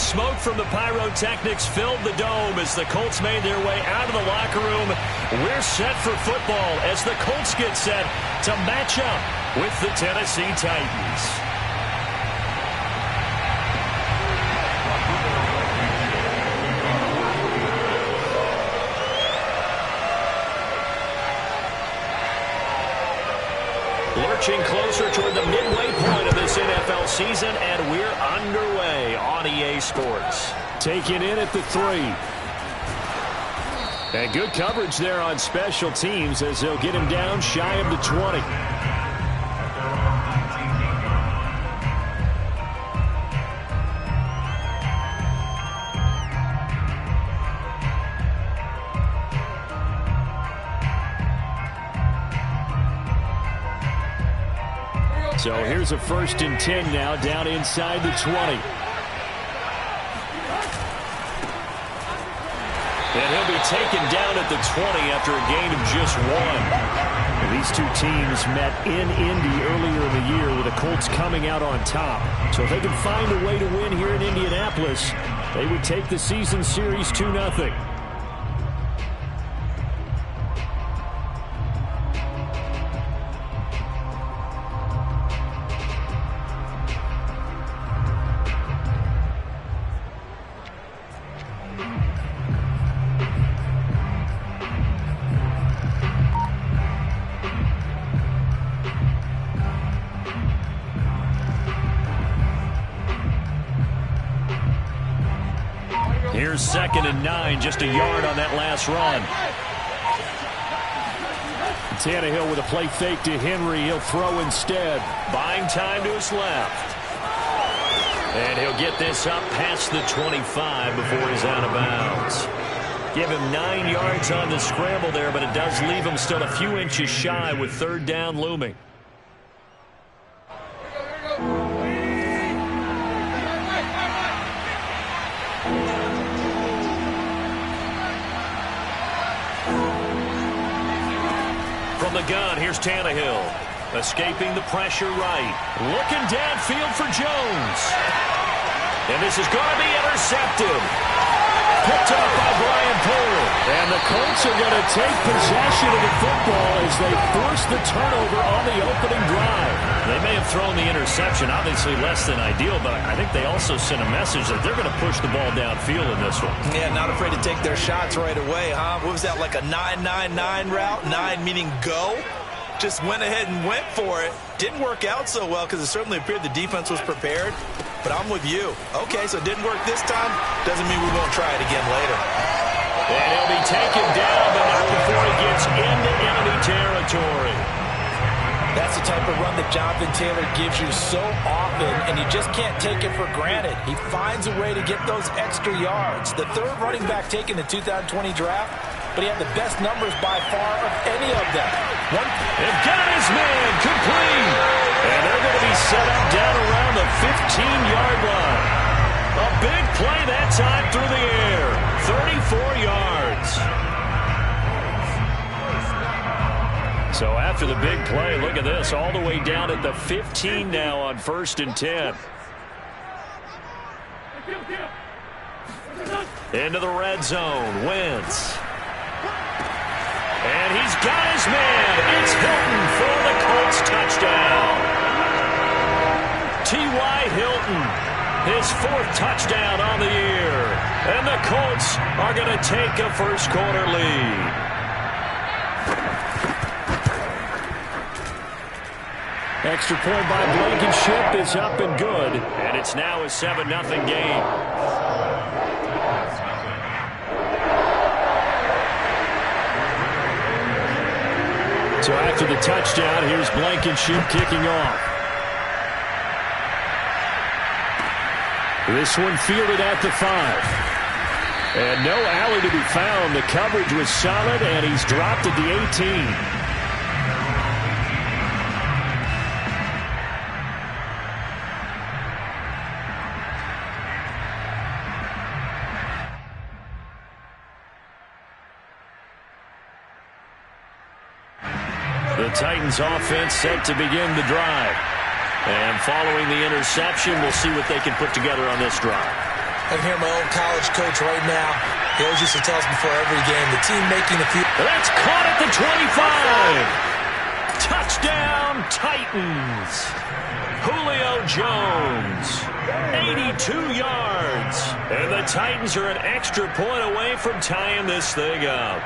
smoke from the pyrotechnics filled the dome as the Colts made their way out of the locker room. We're set for football as the Colts get set to match up with the Tennessee Titans. Lurching closer toward the midway point of this NFL season, and we're underway on EA Sports. Taking in at the 3. And good coverage there on special teams as they'll get him down shy of the 20. So here's a 1st and 10 now, down inside the 20. And he'll be taken down at the 20 after a gain of just 1. These two teams met in Indy earlier in the year with the Colts coming out on top. So if they can find a way to win here in Indianapolis, they would take the season series 2-0. Here's 2nd and 9, just a yard on that last run. Tannehill with a play fake to Henry. He'll throw instead. Buying time to his left. And he'll get this up past the 25 before he's out of bounds. Give him 9 yards on the scramble there, but it does leave him still a few inches shy with 3rd down looming. From the gun, here's Tannehill. Escaping the pressure right. Looking downfield for Jones. And this is going to be intercepted. Picked up by Brian Poole. And the Colts are going to take possession of the football as they force the turnover on the opening drive. They may have thrown the interception, obviously less than ideal, but I think they also sent a message that they're going to push the ball downfield in this one. Yeah, not afraid to take their shots right away, huh? What was that, like a 9-9-9 route? 9 meaning go? Just went ahead and went for it. Didn't work out so well because it certainly appeared the defense was prepared. But I'm with you. Okay, so it didn't work this time. Doesn't mean we won't try it again later. And he'll be taken down, but not before he gets into enemy territory. That's the type of run that Jonathan Taylor gives you so often, and you just can't take it for granted. He finds a way to get those extra yards. The 3rd running back taken in the 2020 draft, but he had the best numbers by far of any of them. They've got his man complete. And they're going to be set up down around the 15-yard line. A big play that time through the air. 34 yards. So after the big play, look at this. All the way down at the 15 now on 1st and 10. Into the red zone. Wentz. And he's got his man. It's Hilton for the Colts touchdown. T.Y. Hilton, his 4th touchdown on the year. And the Colts are going to take a first-quarter lead. Extra point by Blankenship is up and good. And it's now a 7-0 game. So after the touchdown, here's Blankenship kicking off. This one fielded at the 5. And no alley to be found. The coverage was solid, and he's dropped at the 18. The Titans offense set to begin the drive. And following the interception, we'll see what they can put together on this drive. I can hear my old college coach right now. He always used to tell us before every game, the team making the field. That's caught at the 25. Touchdown, Titans. Julio Jones, 82 yards. And the Titans are an extra point away from tying this thing up.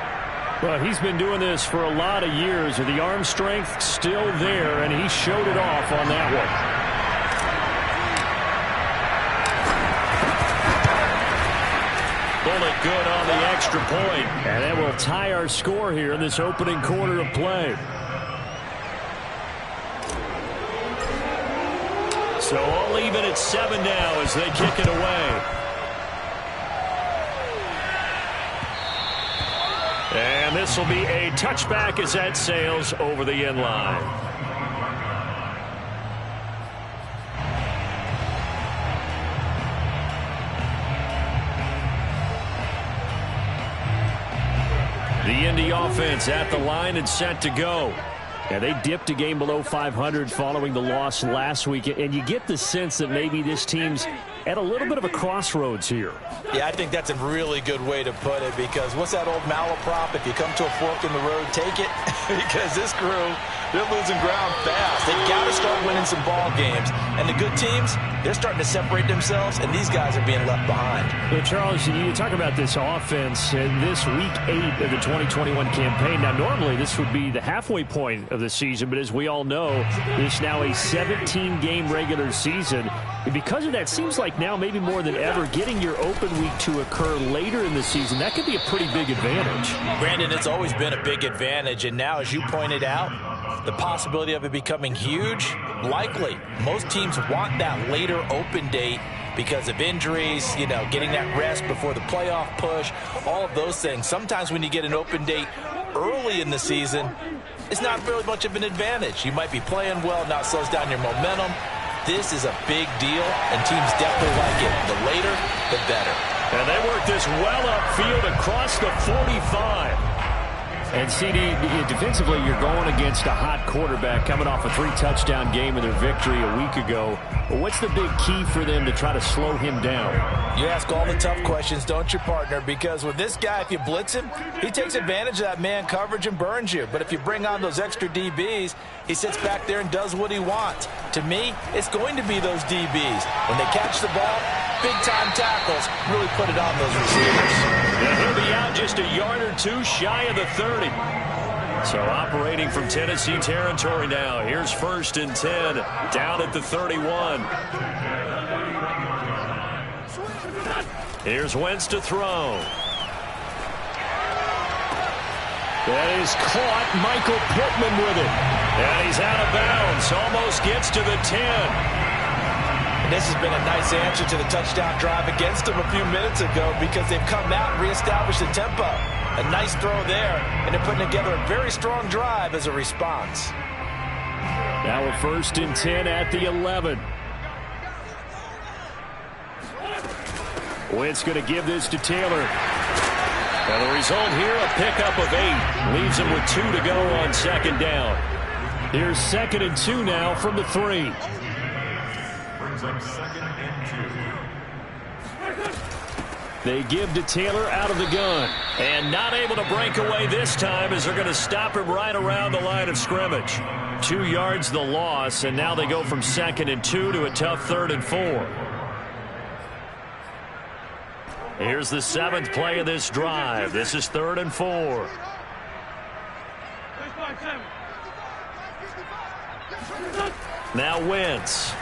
Well, he's been doing this for a lot of years, and the arm strength still there, and he showed it off on that one. Bullet good on the extra point. And that will tie our score here in this opening quarter of play. So all even at 7 now as they kick it away. And this will be a touchback as that sails over the end line. The Indy offense at the line and set to go. Yeah, they dipped a game below 500 following the loss last week, and you get the sense that maybe this team's at a little bit of a crossroads here. Yeah, I think that's a really good way to put it, because what's that old malaprop? If you come to a fork in the road, take it. Because this crew, they're losing ground fast. They've got to start winning some ball games. And the good teams, they're starting to separate themselves, and these guys are being left behind. Yeah, Charles, you talk about this offense in this week 8 of the 2021 campaign. Now, normally this would be the halfway point of the season, but as we all know, it's now a 17-game regular season. And because of that, seems like now maybe more than ever, getting your open week to occur later in the season, that could be a pretty big advantage. Brandon, it's always been a big advantage, and now, as you pointed out, the possibility of it becoming huge, likely. Most teams want that later open date because of injuries, you know, getting that rest before the playoff push, all of those things. Sometimes when you get an open date early in the season, it's not really much of an advantage. You might be playing well, not slows down your momentum. This is a big deal, and teams definitely like it. The later, the better. And they work this well upfield across the 45. And, CD, defensively, you're going against a hot quarterback coming off a 3-touchdown game in their victory a week ago. Well, what's the big key for them to try to slow him down? You ask all the tough questions, don't you, partner? Because with this guy, if you blitz him, he takes advantage of that man coverage and burns you. But if you bring on those extra DBs, he sits back there and does what he wants. To me, it's going to be those DBs. When they catch the ball, big-time tackles really put it on those receivers. And he'll be out just a yard or two shy of the 30. So operating from Tennessee territory now. Here's 1st and 10 down at the 31. Here's Wentz to throw. That is caught. Michael Pittman with it. And he's out of bounds. Almost gets to the 10. And this has been a nice answer to the touchdown drive against them a few minutes ago, because they've come out and reestablished the tempo. A nice throw there, and they're putting together a very strong drive as a response. Now a 1st and 10 at the 11. Wentz going to give this to Taylor. And the result here, a pickup of 8. Leaves him with 2 to go on 2nd down. Here's 2nd and 2 now from the 3. Brings up 2nd and 2. They give to Taylor out of the gun. And not able to break away this time, as they're going to stop him right around the line of scrimmage. 2 yards the loss, and now they go from 2nd and 2 to a tough 3rd and 4. Here's the 7th play of this drive. This is 3rd and 4. Now Wentz.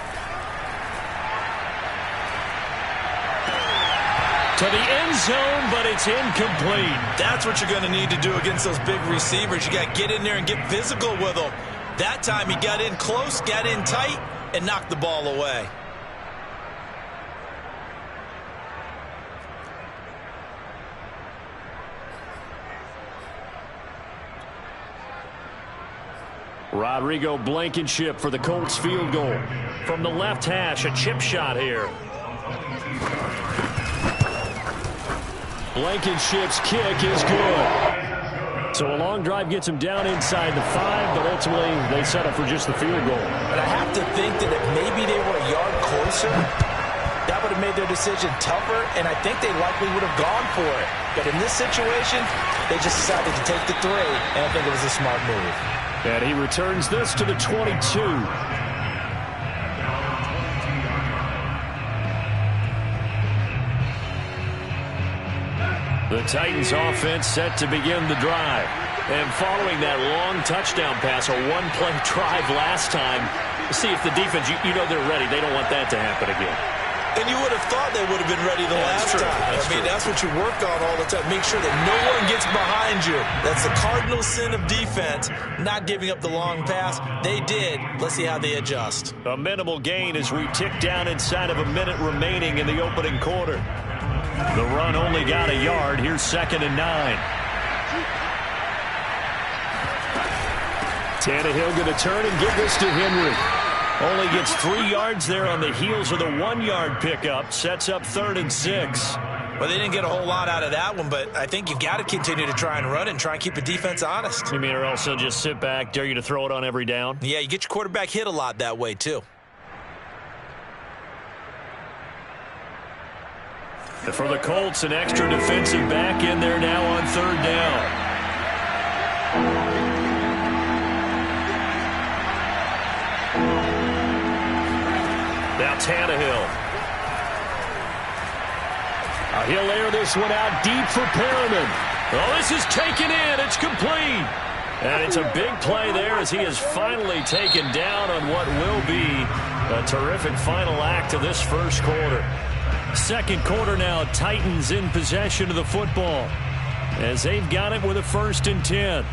To the end zone, but it's incomplete. That's what you're going to need to do against those big receivers. You got to get in there and get physical with them. That time he got in close, got in tight, and knocked the ball away. Rodrigo Blankenship for the Colts field goal. From the left hash, a chip shot here. Blankenship's kick is good. So a long drive gets him down inside the 5, but ultimately they settle for just the field goal. But I have to think that if maybe they were a yard closer, that would would have made their decision tougher, and I think they likely would have gone for it. But in this situation, they just decided to take the 3, and I think it was a smart move. And he returns this to the 22. The Titans offense set to begin the drive. And following that long touchdown pass, a one-play drive last time, see if the defense, you know they're ready. They don't want that to happen again. And you would have thought they would have been ready the last time. That's what you work on all the time. Make sure that no one gets behind you. That's the cardinal sin of defense, not giving up the long pass. They did. Let's see how they adjust. A minimal gain as we tick down inside of a minute remaining in the opening quarter. The run only got a yard. Here's 2nd and 9. Tannehill going to turn and give this to Henry. Only gets 3 yards there on the heels of the 1-yard pickup. Sets up 3rd and 6. Well, they didn't get a whole lot out of that one, but I think you got to continue to try and run it and try and keep the defense honest. You mean or else they'll just sit back, dare you to throw it on every down? Yeah, you get your quarterback hit a lot that way, too. And for the Colts, an extra defensive back in there now on 3rd down. Now Tannehill. He'll air this one out deep for Perriman. Oh, this is taken in. It's complete. And it's a big play there as he is finally taken down on what will be a terrific final act of this first quarter. Second quarter now, Titans in possession of the football as they've got it with a 1st and 10.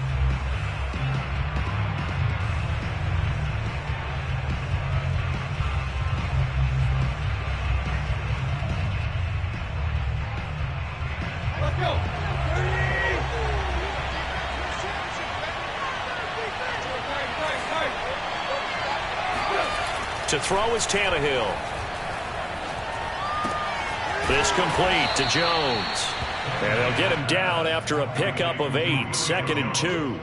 To throw is Tannehill. This complete to Jones. And they'll get him down after a pickup of 8. 2nd and 2.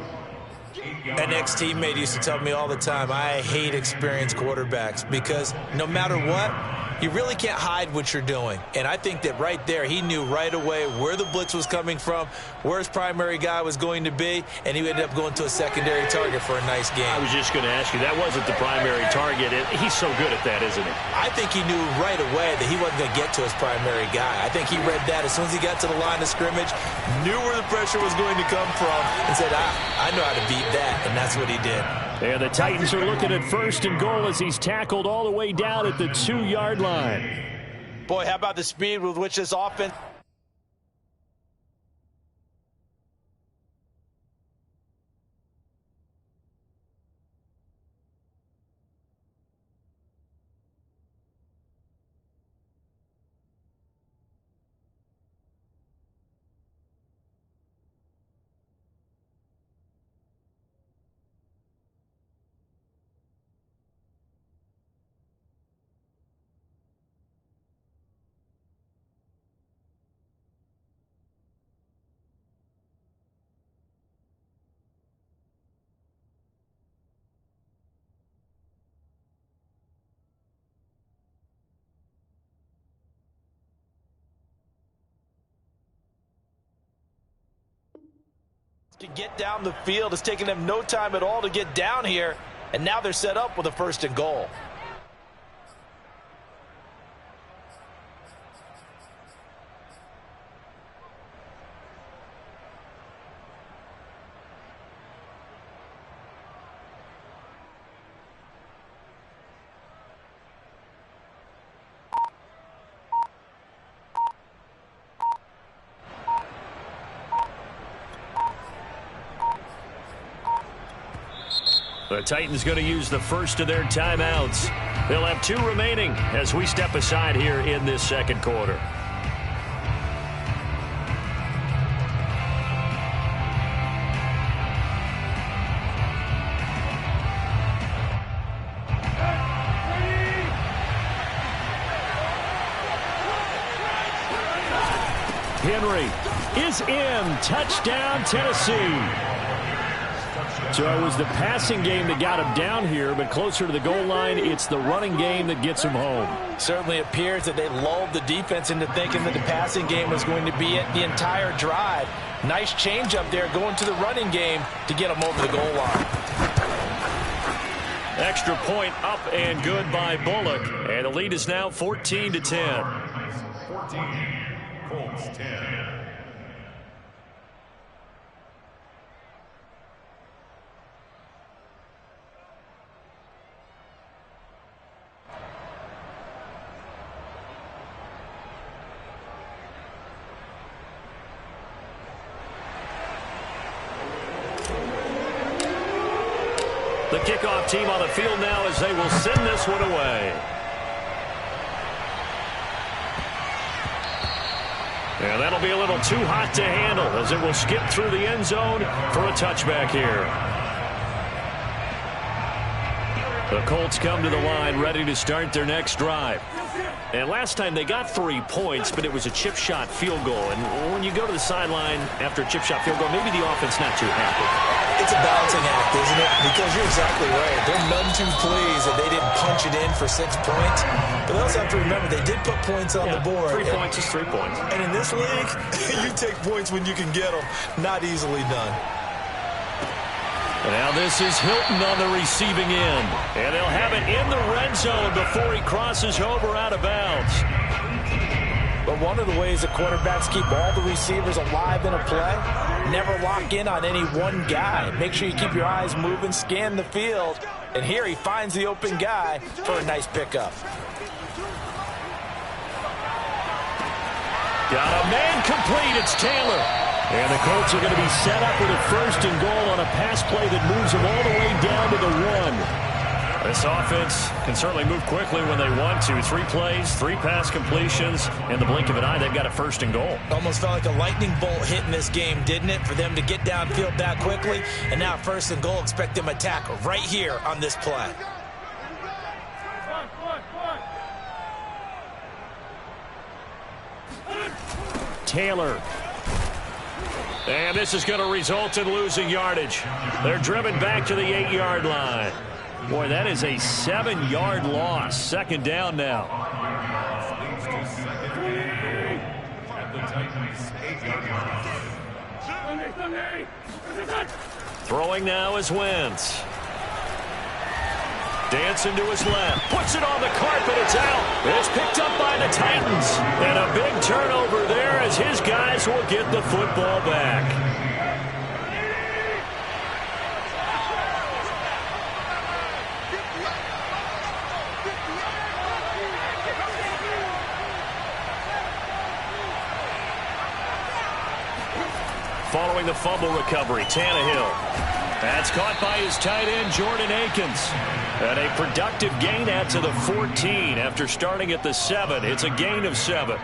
An ex-teammate used to tell me all the time, I hate experienced quarterbacks because no matter what, you really can't hide what you're doing. And I think that right there, he knew right away where the blitz was coming from, where his primary guy was going to be, and he ended up going to a secondary target for a nice game. I was just going to ask you, that wasn't the primary target. He's so good at that, isn't he? I think he knew right away that he wasn't going to get to his primary guy. I think he read that as soon as he got to the line of scrimmage, knew where the pressure was going to come from, and said, I know how to beat that, and that's what he did. And the Titans are looking at 1st and goal as he's tackled all the way down at the 2-yard line. Boy, how about the speed with which this offense... to get down the field. It's taken them no time at all to get down here, and now they're set up with a 1st and goal. The Titans going to use the first of their timeouts. They'll have 2 remaining as we step aside here in this second quarter. Henry is in. Touchdown, Tennessee. So it was the passing game that got him down here, but closer to the goal line, it's the running game that gets him home. Certainly appears that they lulled the defense into thinking that the passing game was going to be it the entire drive. Nice change up there going to the running game to get them over the goal line. Extra point up and good by Bullock. And the lead is now 14-10. 14, Colts 10. The kickoff team on the field now as they will send this one away. And that'll be a little too hot to handle as it will skip through the end zone for a touchback here. The Colts come to the line ready to start their next drive. And last time they got 3 points, but it was a chip shot field goal. And when you go to the sideline after a chip shot field goal, maybe the offense not too happy. It's a balancing act, isn't it? Because you're exactly right. They're none too pleased that they didn't punch it in for 6 points. But they also have to remember they did put points on the board. 3 points is 3 points. And in this league, you take points when you can get them. Not easily done. Now this is Hilton on the receiving end. And they'll have it in the red zone before he crosses over out of bounds. But one of the ways the quarterbacks keep all the receivers alive in a play, never lock in on any one guy. Make sure you keep your eyes moving, scan the field. And here he finds the open guy for a nice pickup. Got a man complete. It's Taylor. And the Colts are going to be set up with a 1st and goal on a pass play that moves them all the way down to the 1. This offense can certainly move quickly when they want to. 3 plays, 3 pass completions. In the blink of an eye, they've got a 1st and goal. Almost felt like a lightning bolt hit in this game, didn't it? For them to get downfield that quickly. And now 1st and goal, expect them to attack right here on this play. Taylor. And this is going to result in losing yardage. They're driven back to the 8-yard line. Boy, that is a 7-yard loss. 2nd down now. Throwing now is Wentz. Dancing to his left. Puts it on the carpet. It's out. It's picked up by the Titans. And a big turnover there as his guys will get the football back. Following the fumble recovery, Tannehill. That's caught by his tight end, Jordan Akins. And a productive gain out to the 14 after starting at the 7. It's a gain of 7.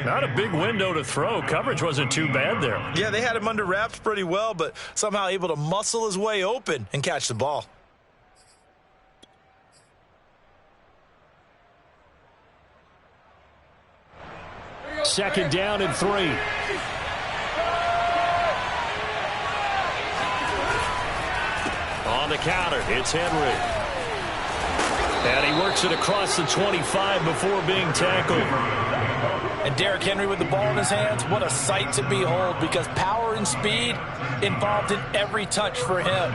Not a big window to throw. Coverage wasn't too bad there. Yeah, they had him under wraps pretty well, but somehow able to muscle his way open and catch the ball. Second down and 3. On the counter, it's Henry. And he works it across the 25 before being tackled. And Derrick Henry with the ball in his hands, what a sight to behold, because power and speed involved in every touch for him.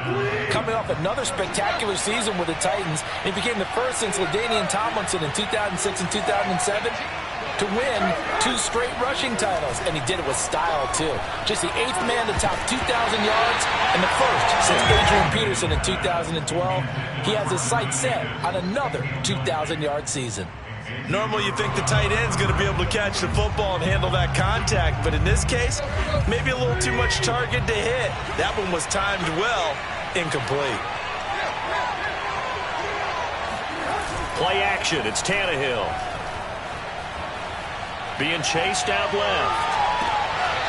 Coming off another spectacular season with the Titans, he became the first since LaDainian Tomlinson in 2006 and 2007 to win 2 straight rushing titles, and he did it with style, too. Just the 8th man to top 2,000 yards and the first since Adrian Peterson in 2012. He has his sights set on another 2,000-yard season. Normally, you think the tight end's going to be able to catch the football and handle that contact, but in this case, maybe a little too much target to hit. That one was timed well, incomplete. Play action, it's Tannehill. Being chased out left.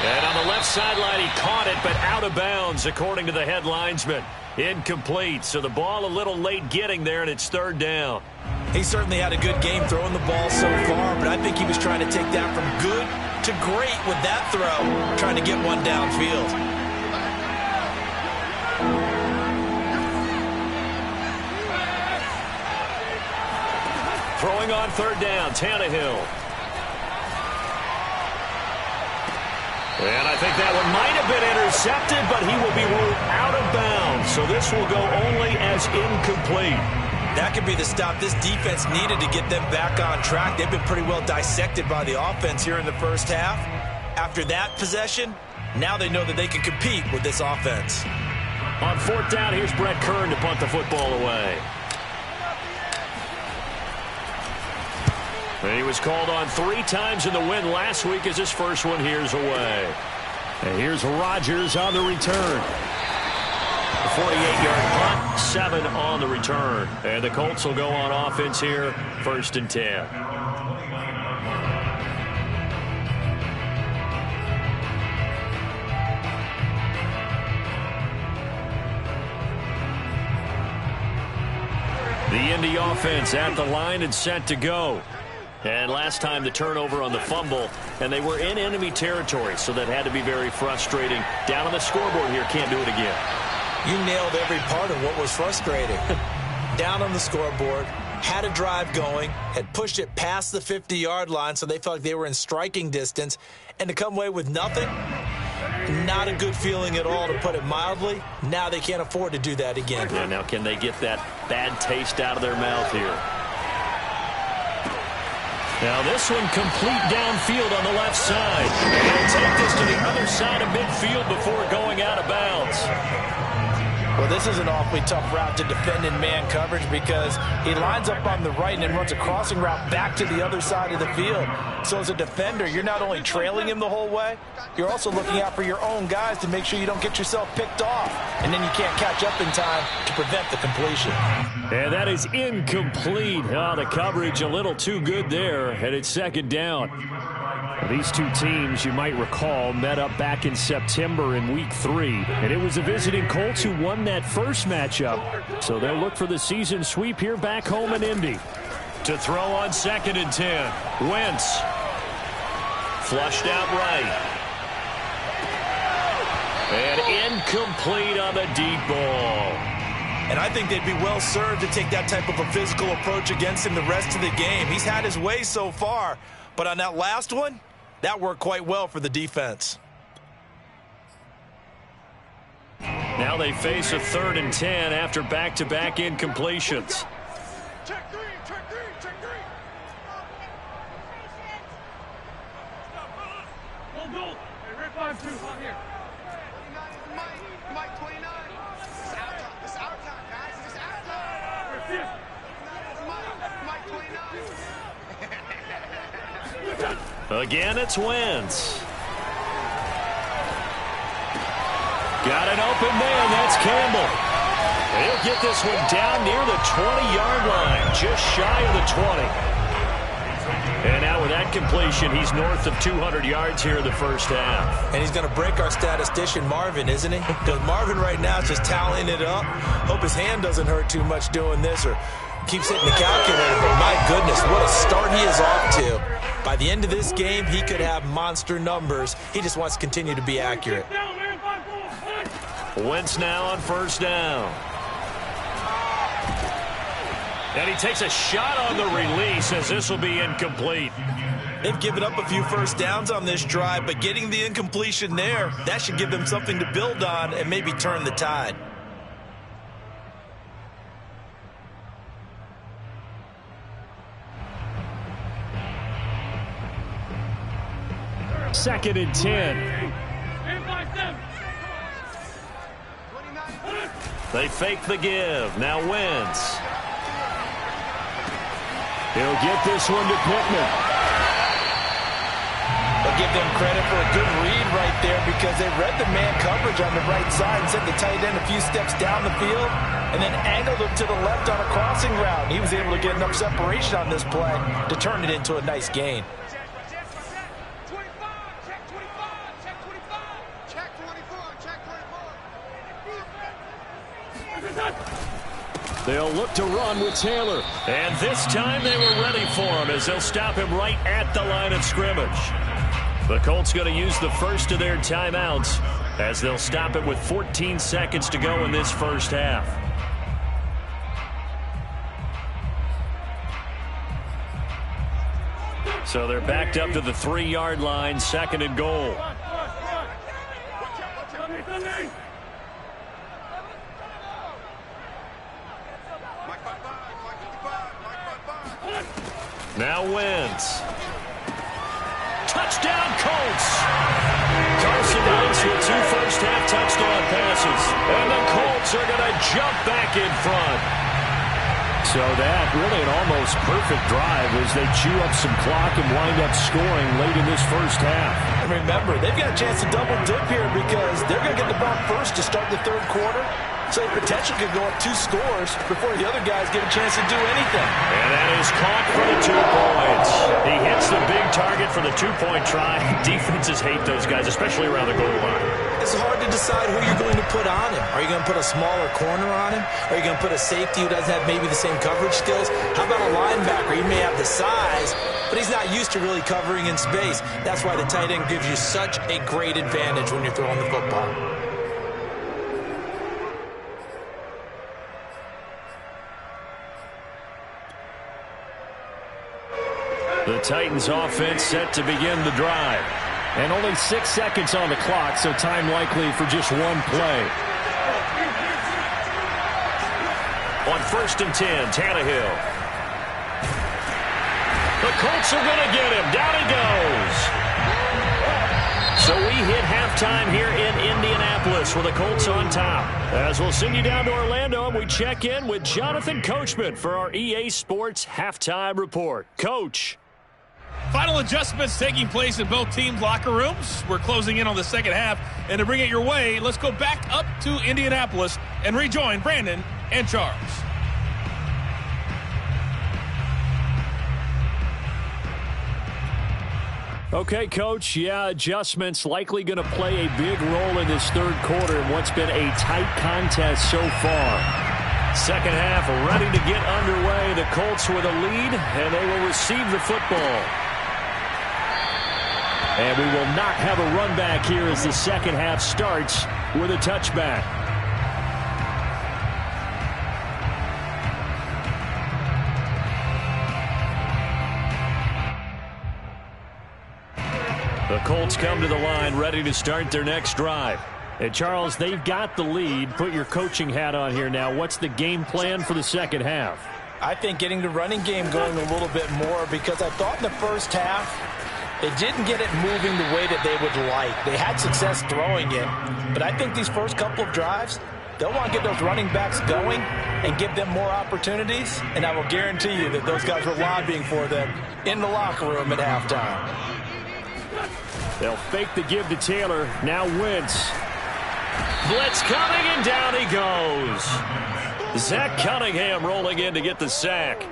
And on the left sideline, he caught it, but out of bounds, according to the head linesman. Incomplete, so the ball a little late getting there, and it's 3rd down. He certainly had a good game throwing the ball so far, but I think he was trying to take that from good to great with that throw, trying to get one downfield. Throwing on third down, Tannehill. And I think that one might have been intercepted, but he will be ruled out of bounds. So this will go only as incomplete. That could be the stop this defense needed to get them back on track. They've been pretty well dissected by the offense here in the first half. After that possession, now they know that they can compete with this offense. On fourth down, here's Brett Kern to punt the football away. And he was called on 3 times in the win last week as his first one here's away. And here's Rodgers on the return. A 48-yard punt, 7 on the return. And the Colts will go on offense here, 1st and 10. The Indy offense at the line and set to go. And last time the turnover on the fumble, and they were in enemy territory, so that had to be very frustrating. Down on the scoreboard here, can't do it again. You nailed every part of what was frustrating. Down on the scoreboard, had a drive going, had pushed it past the 50-yard line, so they felt like they were in striking distance, and to come away with nothing, not a good feeling at all, to put it mildly. Now they can't afford to do that again. Yeah, now can they get that bad taste out of their mouth here? Now this one complete downfield on the left side. And they'll take this to the other side of midfield before going out of bounds. Well, this is an awfully tough route to defend in man coverage because he lines up on the right and then runs a crossing route back to the other side of the field. So as a defender, you're not only trailing him the whole way, you're also looking out for your own guys to make sure you don't get yourself picked off. And then you can't catch up in time to prevent the completion. And that is incomplete. Oh, the coverage a little too good there, and it's 2nd down. These two teams, you might recall, met up back in September in Week 3. And it was the visiting Colts who won that first matchup. So they'll look for the season sweep here back home in Indy. To throw on 2nd and 10. Wentz. Flushed out right. And incomplete on the deep ball. And I think they'd be well served to take that type of a physical approach against him the rest of the game. He's had his way so far. But on that last one, that worked quite well for the defense. Now they face a 3rd and 10 after back-to-back incompletions. Check three, check three, check three. Go. Hey, red 5-2, on here. Mike 29. This is our time, guys. This is our time. Mike 29. Again, it's Wentz. Got an open man. That's Campbell. He'll get this one down near the 20-yard line, just shy of the 20. And now with that completion, he's north of 200 yards here in the first half. And he's going to break our statistician, Marvin, isn't he? Because Marvin right now is just tallying it up. Hope his hand doesn't hurt too much doing this or keeps hitting the calculator. But my goodness, what a start he is off to. By the end of this game, he could have monster numbers. He just wants to continue to be accurate. Wentz now on 1st down. And he takes a shot on the release as this will be incomplete. They've given up a few first downs on this drive, but getting the incompletion there, that should give them something to build on and maybe turn the tide. Second and 10. They fake the give. Now Wentz. He'll get this one to Pittman. I'll give them credit for a good read right there because they read the man coverage on the right side and sent the tight end a few steps down the field and then angled him to the left on a crossing route. He was able to get enough separation on this play to turn it into a nice gain. They'll look to run with Taylor. And this time they were ready for him as they'll stop him right at the line of scrimmage. The Colts going to use the first of their timeouts as they'll stop it with 14 seconds to go in this first half. So they're backed up to the 3-yard line, 2nd and goal. Now Wentz. Touchdown, Colts. Carson Wentz with 2 first-half touchdown passes. And the Colts are going to jump back in front. So that really an almost perfect drive as they chew up some clock and wind up scoring late in this first half. And remember, they've got a chance to double dip here because they're going to get the ball first to start the 3rd quarter. So the potential could go up 2 scores before the other guys get a chance to do anything. And that is caught for the 2 points. He hits the big target for the 2-point try. Defenses hate those guys, especially around the goal line. It's hard to decide who you're going to put on him. Are you going to put a smaller corner on him? Are you going to put a safety who doesn't have maybe the same coverage skills? How about a linebacker? He may have the size, but he's not used to really covering in space. That's why the tight end gives you such a great advantage when you're throwing the football. The Titans offense set to begin the drive. And only 6 seconds on the clock, so time likely for just 1 play. On 1st and 10, Tannehill. The Colts are going to get him. Down he goes. So we hit halftime here in Indianapolis with the Colts on top. As we'll send you down to Orlando, and we check in with Jonathan Coachman for our EA Sports Halftime Report. Coach. Final adjustments taking place in both teams' locker rooms. We're closing in on the second half. And to bring it your way, let's go back up to Indianapolis and rejoin Brandon and Charles. Okay, Coach. Yeah, adjustments likely going to play a big role in this 3rd quarter in what's been a tight contest so far. Second half ready to get underway. The Colts with a lead, and they will receive the football. And we will not have a run back here as the second half starts with a touchback. The Colts come to the line ready to start their next drive. And, Charles, they've got the lead. Put your coaching hat on here now. What's the game plan for the second half? I think getting the running game going a little bit more because I thought in the first half they didn't get it moving the way that they would like. They had success throwing it, but I think these first couple of drives, they'll want to get those running backs going and give them more opportunities, and I will guarantee you that those guys were lobbying for them in the locker room at halftime. They'll fake the give to Taylor. Now Wentz. Blitz coming, and down he goes. Zach Cunningham rolling in to get the sack.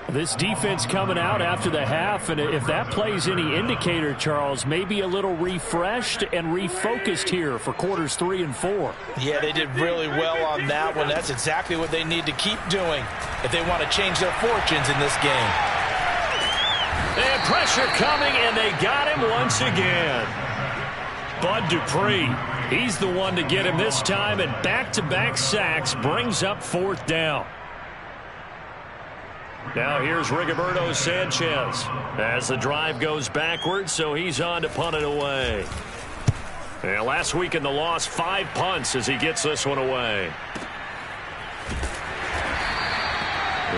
This defense coming out after the half, and if that plays any indicator, Charles, maybe a little refreshed and refocused here for quarters 3 and 4. Yeah, they did really well on that one. That's exactly what they need to keep doing if they want to change their fortunes in this game. And pressure coming, and they got him once again. Bud Dupree, he's the one to get him this time, and back-to-back sacks brings up 4th down. Now here's Rigoberto Sanchez as the drive goes backwards, so he's on to punt it away. And last week in the loss, 5 punts as he gets this one away.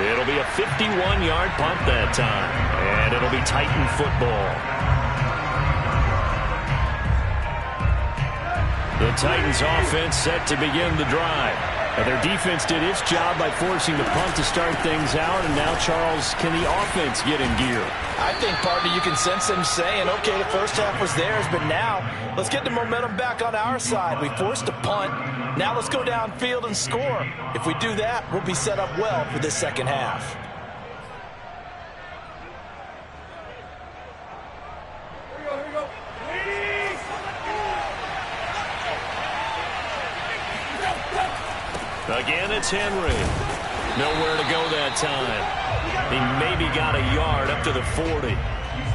It'll be a 51-yard punt that time, and it'll be Titan football. The Titans offense set to begin the drive. And their defense did its job by forcing the punt to start things out. And now, Charles, can the offense get in gear? I think, partner, you can sense them saying, okay, the first half was theirs, but now let's get the momentum back on our side. We forced a punt. Now let's go downfield and score. If we do that, we'll be set up well for this second half. Again, it's Henry. Nowhere to go that time. He maybe got a yard up to the 40.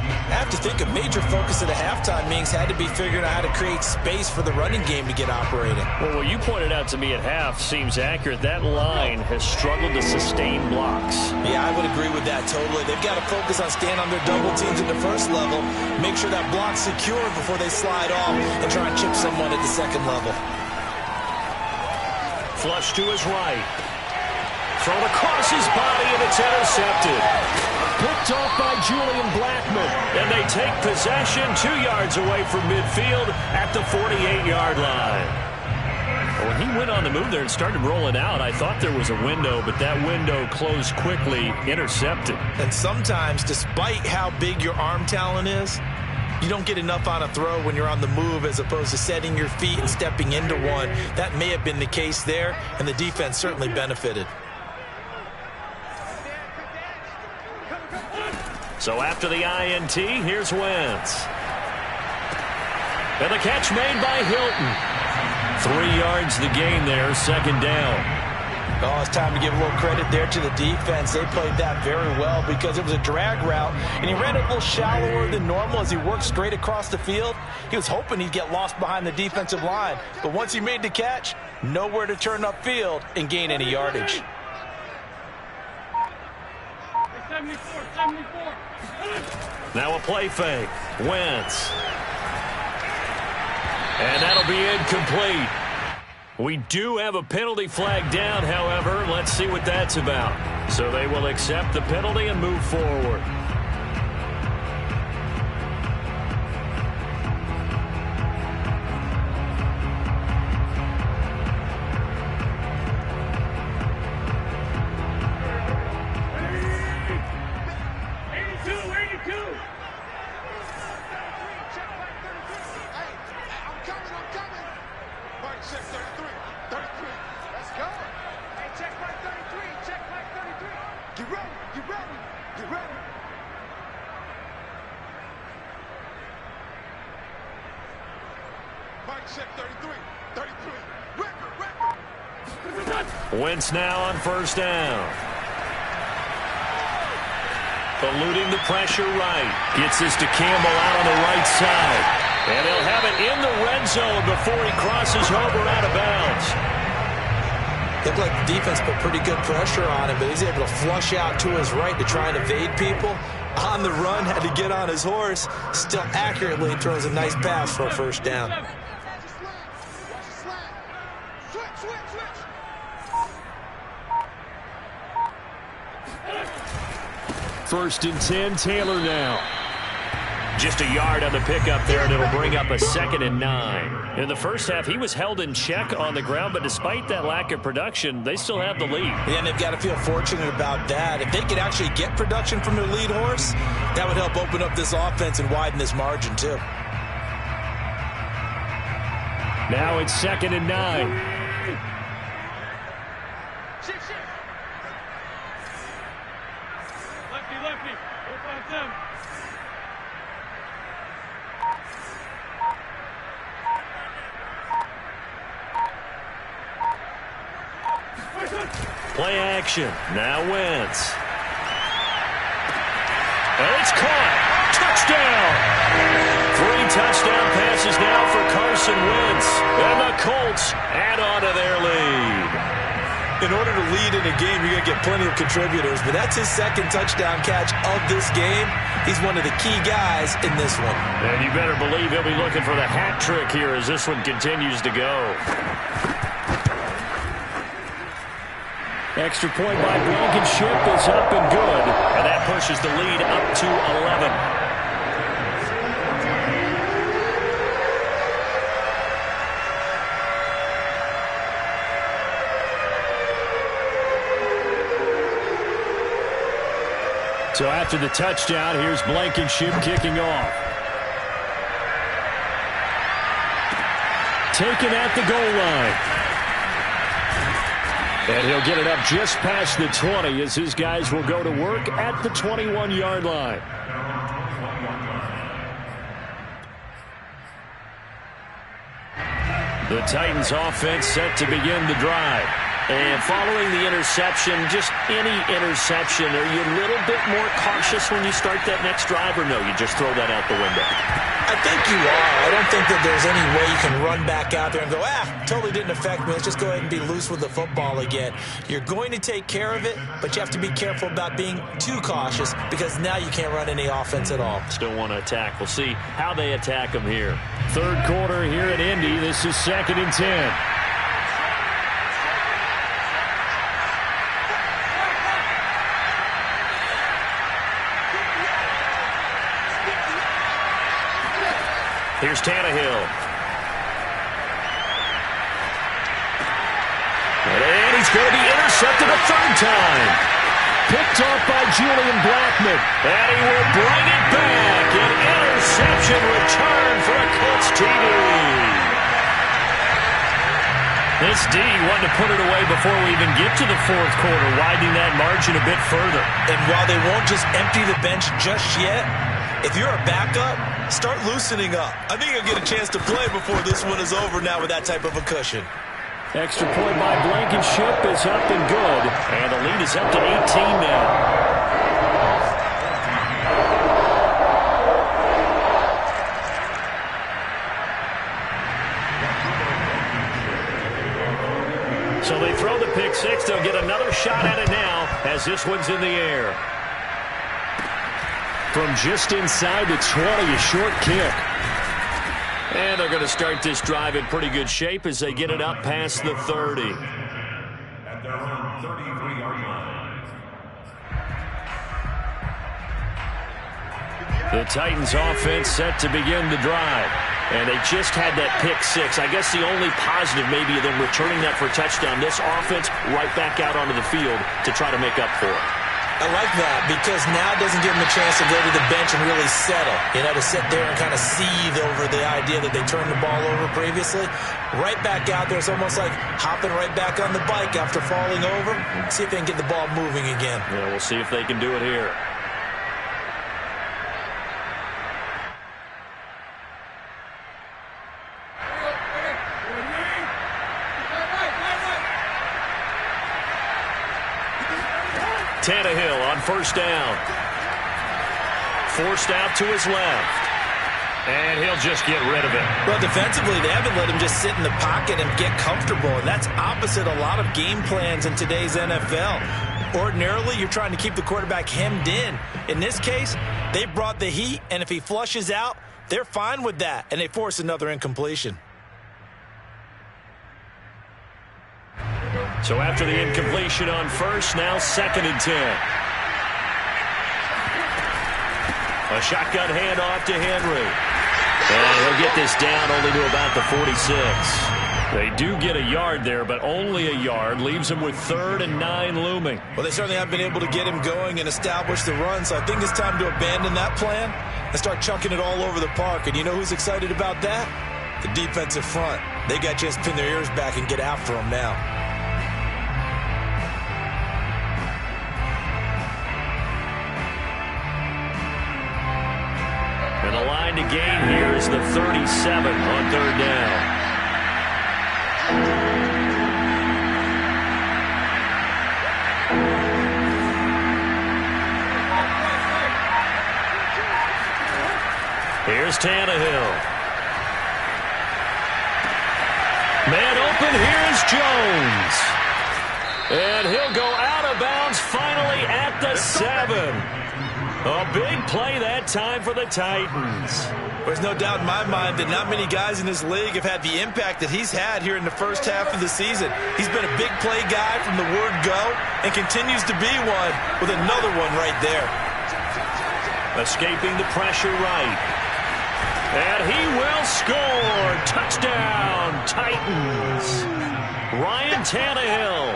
I have to think a major focus of the halftime meetings had to be figuring out how to create space for the running game to get operating. Well, what you pointed out to me at half seems accurate. That line has struggled to sustain blocks. Yeah, I would agree with that totally. They've got to focus on staying on their double teams at the first level, make sure that block's secure before they slide off and try and chip someone at the second level. Flush to his right. Thrown across his body, and it's intercepted. Picked off by Julian Blackmon. And they take possession 2 yards away from midfield at the 48-yard line. When he went on the move there and started rolling out, I thought there was a window, but that window closed quickly, intercepted. And sometimes, despite how big your arm talent is, you don't get enough on a throw when you're on the move as opposed to setting your feet and stepping into one. That may have been the case there, and the defense certainly benefited. So after the INT, here's Wentz. And the catch made by Hilton. 3 yards the gain there, second down. Oh, it's time to give a little credit there to the defense. They played that very well because it was a drag route, and he ran it a little shallower than normal as he worked straight across the field. He was hoping he'd get lost behind the defensive line, but once he made the catch, nowhere to turn upfield and gain any yardage. 74. Now a play fake. Wentz. And that'll be incomplete. We do have a penalty flag down, however. Let's see what that's about. So they will accept the penalty and move forward. Wentz now on first down. Eluding the pressure right. Gets this to Campbell out on the right side. And he'll have it in the red zone before he crosses over out of bounds. Looked like the defense put pretty good pressure on him, but he's able to flush out to his right to try and evade people. On the run, had to get on his horse. Still accurately throws a nice pass for a first down. First and 10, Taylor now. Just a yard on the pickup there, and it'll bring up a 2nd and 9. In the first half, he was held in check on the ground, but despite that lack of production, they still have the lead. Yeah, and they've got to feel fortunate about that. If they could actually get production from their lead horse, that would help open up this offense and widen this margin, too. Now it's 2nd and 9. Play action. Now Wentz. And it's caught. Touchdown. 3 touchdown passes now for Carson Wentz. And the Colts add on to their lead. In order to lead in a game, you're going to get plenty of contributors, but that's his 2nd touchdown catch of this game. He's one of the key guys in this one. And you better believe he'll be looking for the hat trick here as this one continues to go. Extra point by Blankenship is up and good. And that pushes the lead up to 11. So after the touchdown, here's Blankenship kicking off. Taken at the goal line. And he'll get it up just past the 20 as his guys will go to work at the 21-yard line. The Titans offense set to begin the drive. And following the interception, just any interception, are you a little bit more cautious when you start that next drive, or no, you just throw that out the window? I think you are. I don't think that there's any way you can run back out there and go, totally didn't affect me. Let's just go ahead and be loose with the football again. You're going to take care of it, but you have to be careful about being too cautious because now you can't run any offense at all. Still want to attack. We'll see how they attack them here. Third quarter here at Indy. This is 2nd and 10. Here's Tannehill. And he's going to be intercepted a third time. Picked off by Julian Blackmon. And he will bring it back. An interception return for a Colts TD. This D wanted to put it away before we even get to the fourth quarter, widening that margin a bit further. And while they won't just empty the bench just yet, if you're a backup, start loosening up. I think you'll get a chance to play before this one is over now with that type of a cushion. Extra point by Blankenship is up and good. And the lead is up to 18 now. So they throw the pick six. They'll get another shot at it now as this one's in the air. From just inside the 20, a short kick. And they're going to start this drive in pretty good shape as they get it up past the 30. At their own 33-yard line. The Titans offense set to begin the drive. And they just had that pick six. I guess the only positive maybe of them returning that for a touchdown. This offense right back out onto the field to try to make up for it. I like that because now it doesn't give them a chance to go to the bench and really settle. You know, to sit there and kind of seethe over the idea that they turned the ball over previously. Right back out there. It's almost like hopping right back on the bike after falling over. See if they can get the ball moving again. Yeah, we'll see if they can do it here. Tannehill on first down. Forced out to his left. And he'll just get rid of it. Well, defensively, they haven't let him just sit in the pocket and get comfortable. And that's opposite a lot of game plans in today's NFL. Ordinarily, you're trying to keep the quarterback hemmed in. In this case, they brought the heat, and if he flushes out, they're fine with that, and they force another incompletion. So after the incompletion on first, now 2nd and 10. A shotgun handoff to Henry. And he'll get this down only to about the 46. They do get a yard there, but only a yard. Leaves him with 3rd and 9 looming. Well, they certainly haven't been able to get him going and establish the run, so I think it's time to abandon that plan and start chunking it all over the park. And you know who's excited about that? The defensive front. They got a chance to pin their ears back and get after him now. And the line to gain here is the 37 on 3rd down. Here's Tannehill. Man open, here's Jones. And he'll go out of bounds finally at the 7. A big play that time for the Titans. There's no doubt in my mind that not many guys in this league have had the impact that he's had here in the first half of the season. He's been a big play guy from the word go and continues to be one with another one right there. Escaping the pressure right. And he will score. Touchdown, Titans. Ryan Tannehill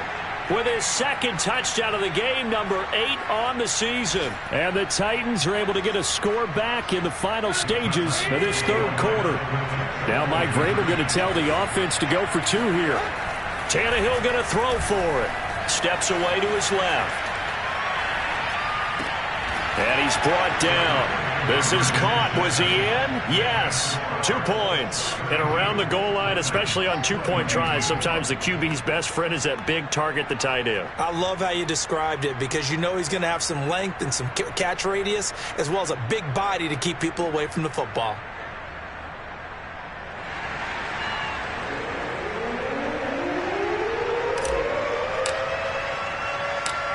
with his 2nd touchdown of the game, number 8 on the season. And the Titans are able to get a score back in the final stages of this 3rd quarter. Now Mike Vrabel going to tell the offense to go for 2 here. Tannehill going to throw for it. Steps away to his left. And he's brought down This is caught. Was he in? Yes. 2 points. And around the goal line, especially on two-point tries, sometimes the QB's best friend is that big target, the tight end. I love how you described it because you know he's going to have some length and some catch radius as well as a big body to keep people away from the football.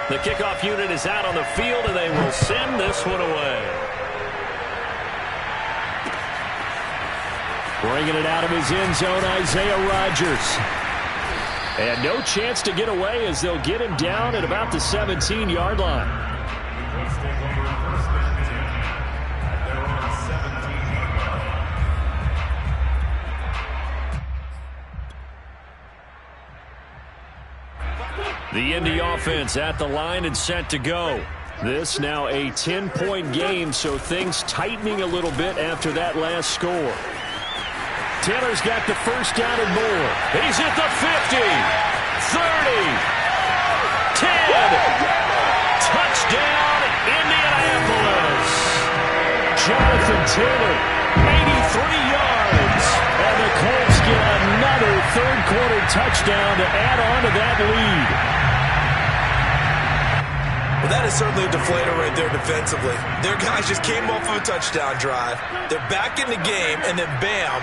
The kickoff unit is out on the field, and they will send this one away. Bringing it out of his end zone, Isaiah Rodgers. And no chance to get away as they'll get him down at about the 17-yard line. The Indy offense at the line and set to go. This now a 10-point game, so things tightening a little bit after that last score. Taylor's got the first down and more. He's at the 50, 30, 10. Touchdown, Indianapolis. Jonathan Taylor, 83 yards. And the Colts get another third-quarter touchdown to add on to that lead. Well, that is certainly a deflator right there defensively. Their guys just came off of a touchdown drive. They're back in the game, and then bam,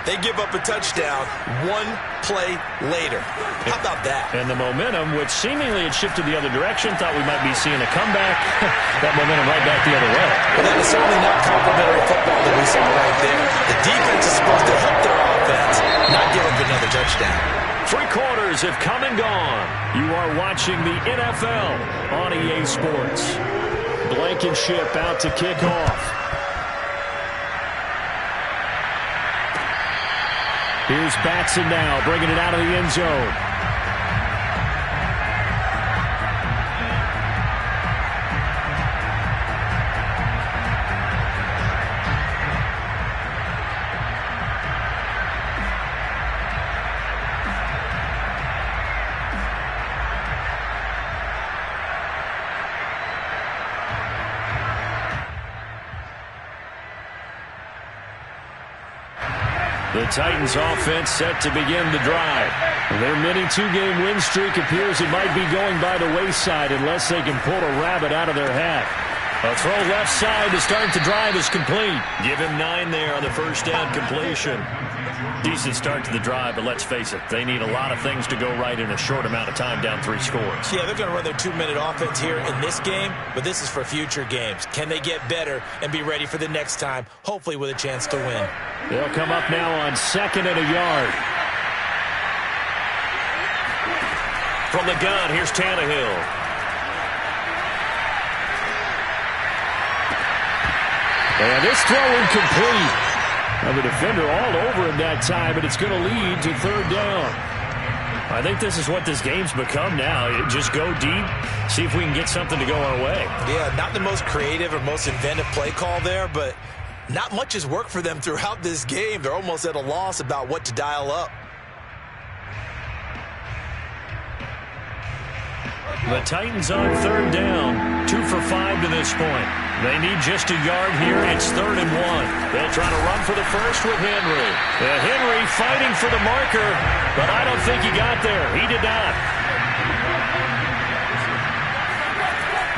they give up a touchdown 1 play later. How about that? And the momentum, which seemingly had shifted the other direction, thought we might be seeing a comeback. That momentum right back the other way. Well, that is certainly not complimentary football that we saw right there. The defense is supposed to help their offense, not give up another touchdown. 3 quarters have come and gone. You are watching the NFL on EA Sports. Blankenship out to kick off. Here's Batson now, bringing it out of the end zone. The Titans offense set to begin the drive. Their mini 2-game win streak appears it might be going by the wayside unless they can pull a rabbit out of their hat. A throw left side to start the drive is complete. Give him 9 there on the first down completion. Decent start to the drive, but let's face it, they need a lot of things to go right in a short amount of time, down 3 scores. Yeah, they're going to run their 2-minute offense here in this game, but this is for future games. Can they get better and be ready for the next time, hopefully with a chance to win? They'll come up now on 2nd and a yard. From the gun, here's Tannehill. And this throw incomplete. Now the defender all over him that time, but it's going to lead to 3rd down. I think this is what this game's become now. Just go deep, see if we can get something to go our way. Yeah, not the most creative or most inventive play call there, but not much has worked for them throughout this game. They're almost at a loss about what to dial up. The Titans on 3rd down, 2 for 5 to this point. They need just a yard here. It's 3rd and 1. They'll try to run for the first with Henry. Henry fighting for the marker, but I don't think he got there. He did not.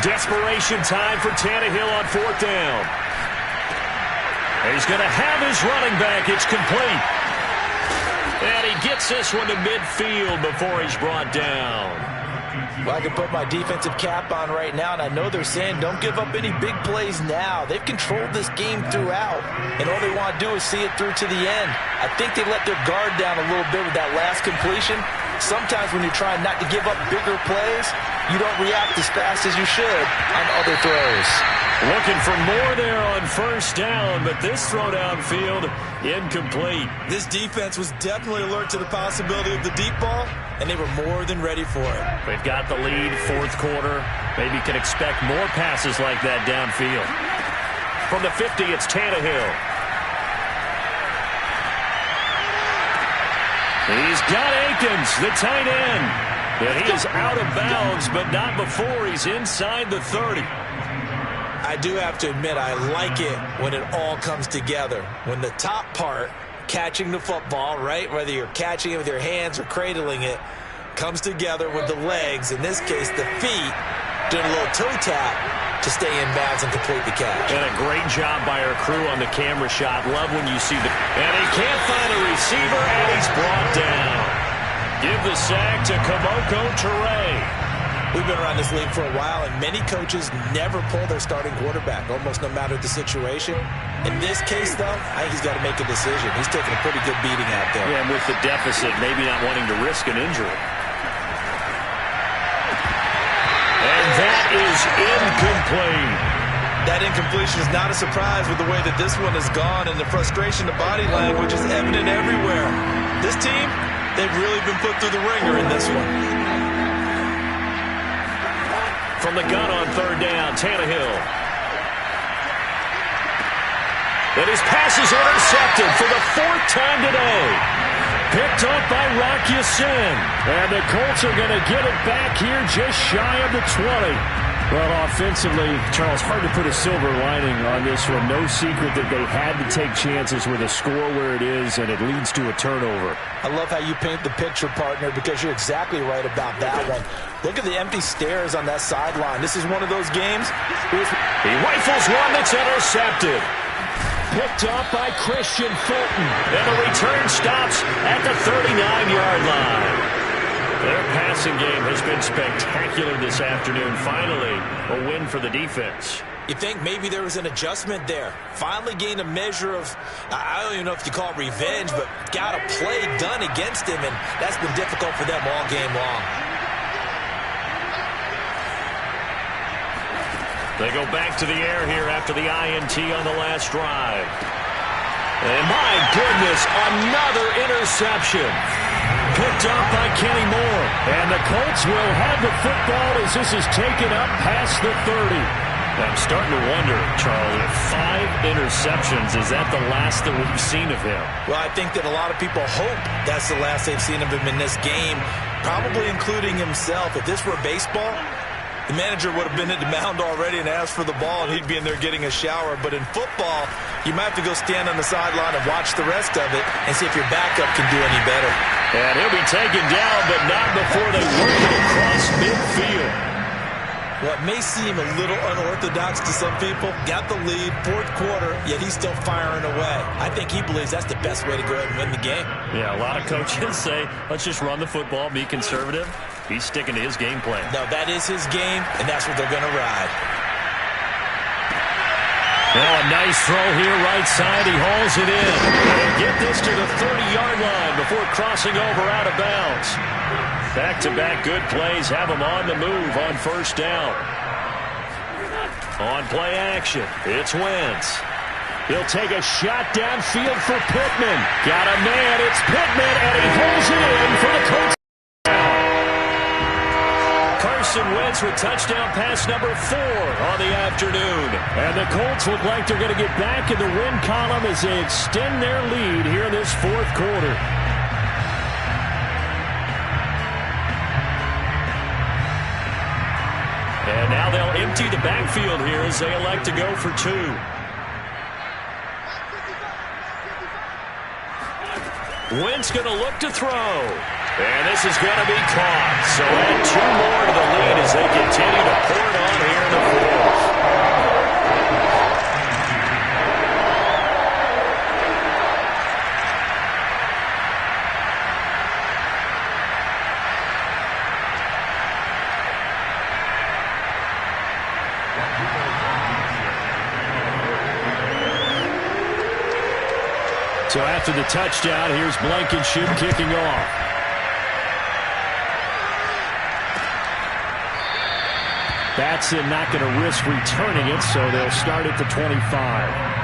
Desperation time for Tannehill on 4th down. He's going to have his running back. It's complete. And he gets this one to midfield before he's brought down. Well, I can put my defensive cap on right now, and I know they're saying don't give up any big plays now. They've controlled this game throughout, and all they want to do is see it through to the end. I think they let their guard down a little bit with that last completion. Sometimes when you're trying not to give up bigger plays, you don't react as fast as you should on other throws. Looking for more there on 1st down, but this throw downfield, incomplete. This defense was definitely alert to the possibility of the deep ball, and they were more than ready for it. They've got the lead, 4th quarter. Maybe can expect more passes like that downfield. From the 50, it's Tannehill. He's got Akins, the tight end. But he is out of bounds, but not before he's inside the 30. I do have to admit, I like it when it all comes together. When the top part, catching the football, right, whether you're catching it with your hands or cradling it, comes together with the legs, in this case the feet, doing a little toe tap to stay in bounds and complete the catch. And a great job by our crew on the camera shot. Love when you see the... And he can't find a receiver, and he's brought down. Give the sack to Kemoko Turay. We've been around this league for a while, and many coaches never pull their starting quarterback, almost no matter the situation. In this case, though, I think he's got to make a decision. He's taking a pretty good beating out there. Yeah, and with the deficit, maybe not wanting to risk an injury. And that is incomplete. That incompletion is not a surprise with the way that this one has gone, and the frustration, the body language is evident everywhere. This team, they've really been put through the ringer in this one. From the gun on third down, Tannehill. And his pass is intercepted for the fourth time today. Picked up by Rock Ya-Sin. And the Colts are going to get it back here just shy of the 20. Well, offensively, Charles, hard to put a silver lining on this one. No secret that they had to take chances with a score where it is, and it leads to a turnover. I love how you paint the picture, partner, because you're exactly right about that one. Look at the empty stares on that sideline. This is one of those games. He rifles one that's intercepted. Picked up by Christian Fulton. And the return stops at the 39-yard line. Their passing game has been spectacular this afternoon. Finally, a win for the defense. You think maybe there was an adjustment there. Finally gained a measure of, I don't even know if you call it revenge, but got a play done against him, and that's been difficult for them all game long. They go back to the air here after the INT on the last drive. And my goodness, another interception. Picked up by Kenny Moore. And the Colts will have the football as this is taken up past the 30. I'm starting to wonder, Charlie, if 5 interceptions, is that the last that we've seen of him? Well, I think that a lot of people hope that's the last they've seen of him in this game, probably including himself. If this were baseball, the manager would have been at the mound already and asked for the ball, and he'd be in there getting a shower. But in football, you might have to go stand on the sideline and watch the rest of it and see if your backup can do any better. And he'll be taken down, but not before they work it across midfield. What may seem a little unorthodox to some people, got the lead, fourth quarter, yet he's still firing away. I think he believes that's the best way to go ahead and win the game. Yeah, a lot of coaches say, let's just run the football, be conservative. He's sticking to his game plan. No, that is his game, and that's what they're going to ride. Now a nice throw here, right side. He hauls it in. And get this to the 30-yard line before crossing over out of bounds. Back-to-back good plays have him on the move on first down. On play action, it's Wentz. He'll take a shot downfield for Pittman. Got a man, it's Pittman, and he holds it in for the Colts. Carson Wentz with touchdown pass number 4 on the afternoon. And the Colts look like they're going to get back in the win column as they extend their lead here in this fourth quarter. And now they'll empty the backfield here as they elect to go for 2. Wentz going to look to throw. And this is going to be caught. So add 2 more to the lead as they continue to pour it on here in the fourth. So after the touchdown, here's Blankenship kicking off. Batson not going to risk returning it, so they'll start at the 25.